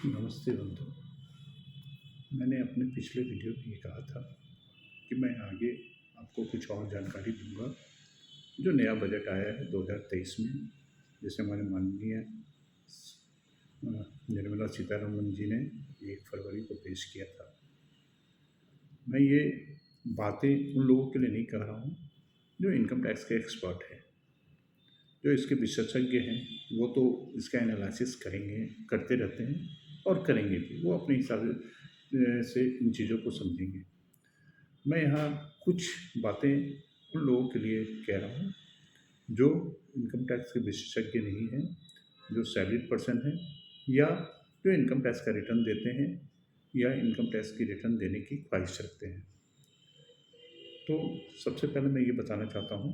नमस्ते बंधु। मैंने अपने पिछले वीडियो में ये कहा था कि मैं आगे आपको कुछ और जानकारी दूंगा। जो नया बजट आया है 2023 में, जिसे हमारे माननीय निर्मला सीतारमण जी ने 1 फरवरी को पेश किया था। मैं ये बातें उन लोगों के लिए नहीं कह रहा हूँ जो इनकम टैक्स के एक्सपर्ट हैं, जो इसके विशेषज्ञ हैं। वो तो इसका एनालिसिस करेंगे, करते रहते हैं और करेंगे भी। वो अपने हिसाब से इन चीज़ों को समझेंगे। मैं यहाँ कुछ बातें उन लोगों के लिए कह रहा हूँ जो इनकम टैक्स के विशेषज्ञ नहीं हैं, जो सैलरीड पर्सन हैं, या जो इनकम टैक्स का रिटर्न देते हैं या इनकम टैक्स की रिटर्न देने की ख्वाहिश रखते हैं। तो सबसे पहले मैं ये बताना चाहता हूँ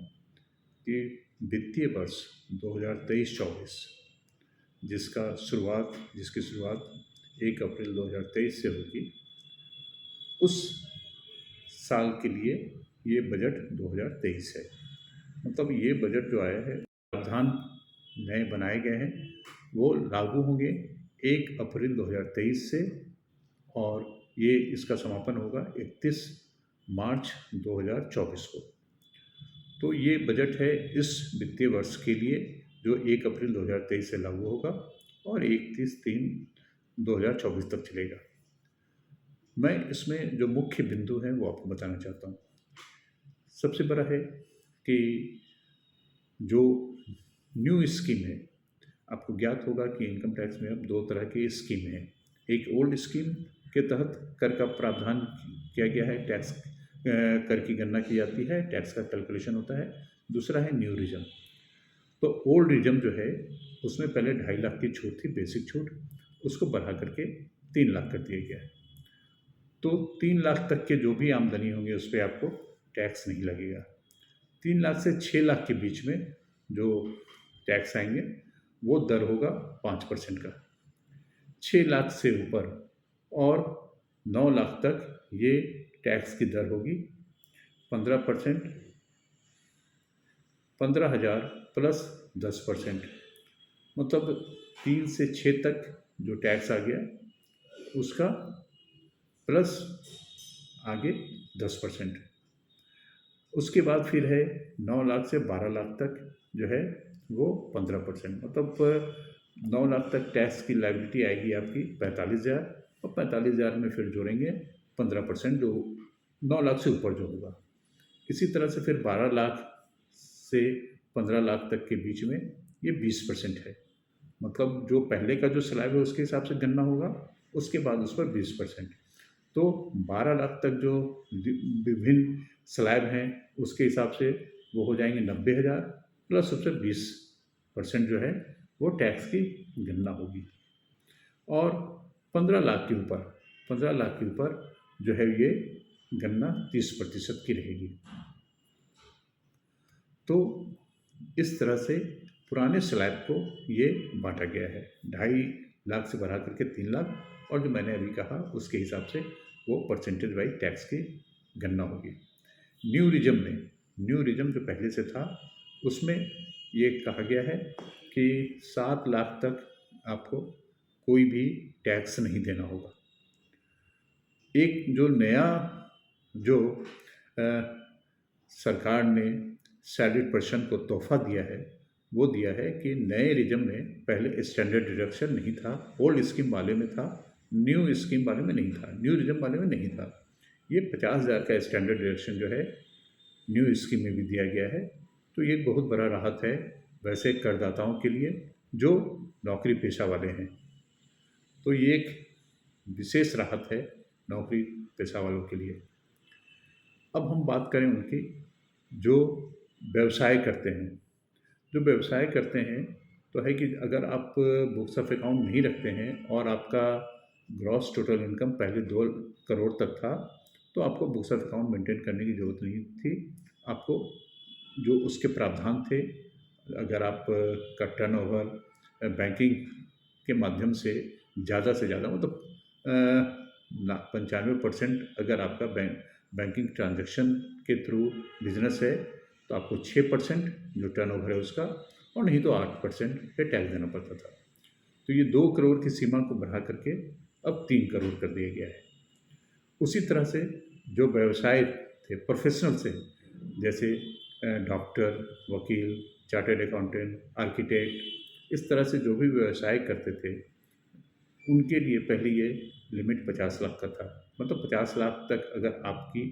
कि वित्तीय वर्ष 2023-24 जिसकी शुरुआत 1 अप्रैल 2023 से होगी, उस साल के लिए ये बजट 2023 है। मतलब ये बजट जो आया है, प्रावधान नए बनाए गए हैं, वो लागू होंगे 1 अप्रैल 2023 से, और ये इसका समापन होगा 31 मार्च 2024 को। तो ये बजट है इस वित्तीय वर्ष के लिए, जो 1 अप्रैल 2023 से लागू होगा और 31/3/2024 तक चलेगा। मैं इसमें जो मुख्य बिंदु हैं वो आपको बताना चाहता हूँ। सबसे बड़ा है कि जो न्यू स्कीम है, आपको ज्ञात होगा कि इनकम टैक्स में अब 2 तरह की स्कीम है। एक ओल्ड स्कीम के तहत कर का प्रावधान किया गया है, टैक्स कर की गणना की जाती है, टैक्स का कैलकुलेशन होता है। दूसरा है न्यू रिजम। तो ओल्ड रिजम जो है, उसमें पहले 2.5 लाख की छूट थी, बेसिक छूट, उसको बढ़ा करके 3 लाख कर दिया गया है। तो 3 लाख तक के जो भी आमदनी होंगी उस पर आपको टैक्स नहीं लगेगा। 3 लाख से 6 लाख के बीच में जो टैक्स आएंगे वो दर होगा 5% का। 6 लाख से ऊपर और 9 लाख तक ये टैक्स की दर होगी 15%, 15,000 प्लस 10%। मतलब 3 से 6 तक जो टैक्स आ गया उसका प्लस आगे 10%। उसके बाद फिर है 9 लाख से 12 लाख तक जो है वो 15%। मतलब 9 लाख तक टैक्स की लायबिलिटी आएगी आपकी 45,000, और 45,000 में फिर जोड़ेंगे 15% जो 9 लाख से ऊपर जो होगा। इसी तरह से फिर 12 लाख से 15 लाख तक के बीच में ये 20% है। मतलब जो पहले का जो स्लैब है उसके हिसाब से गणना होगा, उसके बाद उस पर 20%। तो 12 लाख तक जो विभिन्न स्लैब हैं उसके हिसाब से वो हो जाएंगे 90,000, प्लस उससे 20% जो है वो टैक्स की गणना होगी। और 15 लाख के ऊपर 15 लाख के ऊपर जो है ये गणना 30% की रहेगी। तो इस तरह से पुराने स्लैब को ये बांटा गया है, 2.5 लाख से बढ़ा करके 3 लाख, और जो मैंने अभी कहा उसके हिसाब से वो परसेंटेज वाइज टैक्स की गणना होगी। न्यू रिजम जो पहले से था उसमें ये कहा गया है कि 7 लाख तक आपको कोई भी टैक्स नहीं देना होगा। एक जो नया जो सरकार ने सैलरीड पर्सन को तोहफा दिया है, वो दिया है कि नए रिजम में पहले स्टैंडर्ड डिडक्शन नहीं था, ओल्ड स्कीम वाले में था, न्यू स्कीम वाले में नहीं था, न्यू रिजम वाले में नहीं था। ये 50,000 का स्टैंडर्ड डिडक्शन जो है न्यू स्कीम में भी दिया गया है। तो ये बहुत बड़ा राहत है वैसे करदाताओं के लिए जो नौकरी पेशा वाले हैं। तो ये एक विशेष राहत है नौकरी पेशा वालों के लिए। अब हम बात करें उनकी जो व्यवसाय करते हैं। जो व्यवसाय करते हैं तो है कि अगर आप बुक्स ऑफ अकाउंट नहीं रखते हैं और आपका ग्रॉस टोटल इनकम पहले 2 करोड़ तक था, तो आपको बुक्स ऑफ अकाउंट मेंटेन करने की ज़रूरत नहीं थी। आपको जो उसके प्रावधान थे, अगर आप का टर्नओवर बैंकिंग के माध्यम से ज़्यादा मतलब 95% अगर आपका बैंकिंग ट्रांजैक्शन के थ्रू बिजनेस है तो आपको 6% जो टर्नओवर है उसका, और नहीं तो 8% पे टैक्स देना पड़ता था। तो ये 2 करोड़ की सीमा को बढ़ा करके अब 3 करोड़ कर दिया गया है। उसी तरह से जो व्यवसाय थे प्रोफेशनल से, जैसे डॉक्टर, वकील, चार्टर्ड अकाउंटेंट, आर्किटेक्ट, इस तरह से जो भी व्यवसाय करते थे उनके लिए पहले ये लिमिट 50 लाख का था। मतलब 50 लाख तक अगर आपकी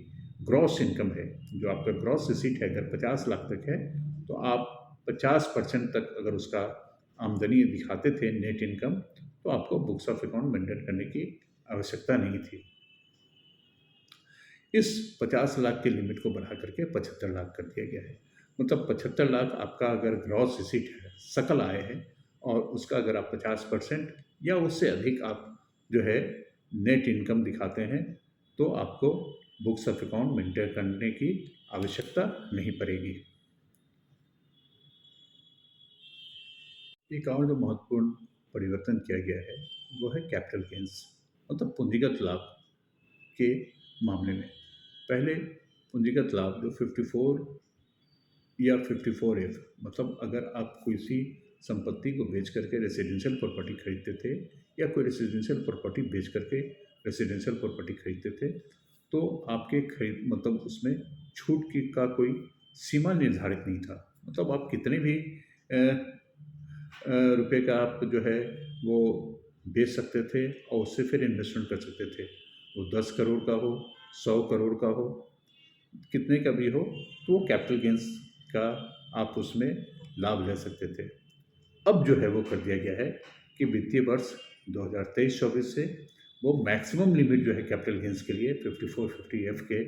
ग्रॉस इनकम है, जो आपका ग्रॉस रिसीट है, अगर 50 लाख तक है तो आप 50% तक अगर उसका आमदनी दिखाते थे नेट इनकम, तो आपको बुक्स ऑफ अकाउंट मेंटेन करने की आवश्यकता नहीं थी। इस 50 लाख की लिमिट को बढ़ा करके 75 लाख कर दिया गया है। मतलब 75 लाख आपका अगर ग्रॉस रिसीट है, सकल आय है, और उसका अगर आप 50% या उससे अधिक आप जो है नेट इनकम दिखाते हैं, तो आपको बुक्स ऑफ अकाउंट मेंटेन करने की आवश्यकता नहीं पड़ेगी। एक और जो महत्वपूर्ण परिवर्तन किया गया है वो है कैपिटल गेंस, मतलब पूंजीगत लाभ के मामले में। पहले पूंजीगत लाभ जो 54 या 54F, मतलब अगर आप किसी संपत्ति को बेच करके रेसिडेंशियल प्रॉपर्टी खरीदते थे या कोई रेसिडेंशियल प्रॉपर्टी बेच करके रेसिडेंशियल प्रॉपर्टी खरीदते थे, तो आपके खरीद मतलब उसमें छूट की का कोई सीमा निर्धारित नहीं था। मतलब आप कितने भी रुपए का आप जो है वो बेच सकते थे और उससे फिर इन्वेस्टमेंट कर सकते थे। वो 10 करोड़ का हो, 100 करोड़ का हो, कितने का भी हो, तो वो कैपिटल गेंस का आप उसमें लाभ ले सकते थे। अब जो है वो कर दिया गया है कि वित्तीय वर्ष 2023-24 से वो मैक्सिमम लिमिट जो है कैपिटल गेंस के लिए 54, 50F के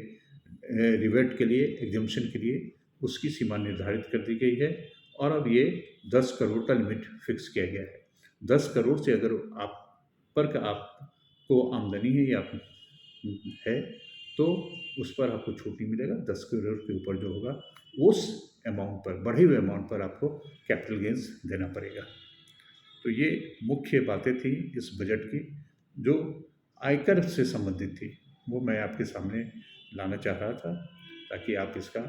रिबेट के लिए, एग्जम्पशन के लिए, उसकी सीमा निर्धारित कर दी गई है। और अब ये 10 करोड़ का लिमिट फिक्स किया गया है। 10 करोड़ से अगर आप पर का आपको आमदनी है या है, तो उस पर आपको छूट नहीं मिलेगा। 10 करोड़ के ऊपर जो होगा उस अमाउंट पर, बढ़े हुए अमाउंट पर आपको कैपिटल गेंस देना पड़ेगा। तो ये मुख्य बातें थी इस बजट की जो आयकर से संबंधित थी, वो मैं आपके सामने लाना चाह रहा था ताकि आप इसका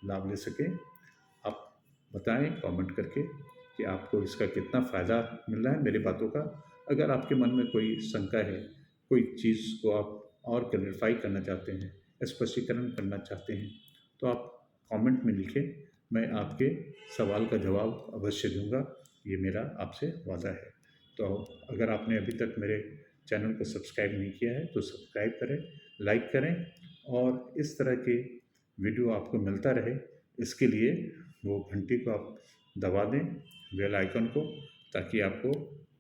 लाभ ले सकें। आप बताएं कमेंट करके कि आपको इसका कितना फ़ायदा मिल रहा है मेरी बातों का। अगर आपके मन में कोई शंका है, कोई चीज़ को आप और क्लैरिफाई करना चाहते हैं, स्पष्टीकरण करना चाहते हैं, तो आप कमेंट में लिखें। मैं आपके सवाल का जवाब अवश्य दूंगा, ये मेरा आपसे वादा है। तो अगर आपने अभी तक मेरे चैनल को सब्सक्राइब नहीं किया है तो सब्सक्राइब करें, लाइक करें, और इस तरह के वीडियो आपको मिलता रहे, इसके लिए वो घंटी को आप दबा दें, बेल आइकन को, ताकि आपको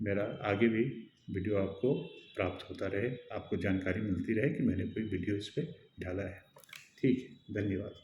मेरा आगे भी वीडियो आपको प्राप्त होता रहे, आपको जानकारी मिलती रहे कि मैंने कोई वीडियो इस पर डाला है। ठीक है, धन्यवाद।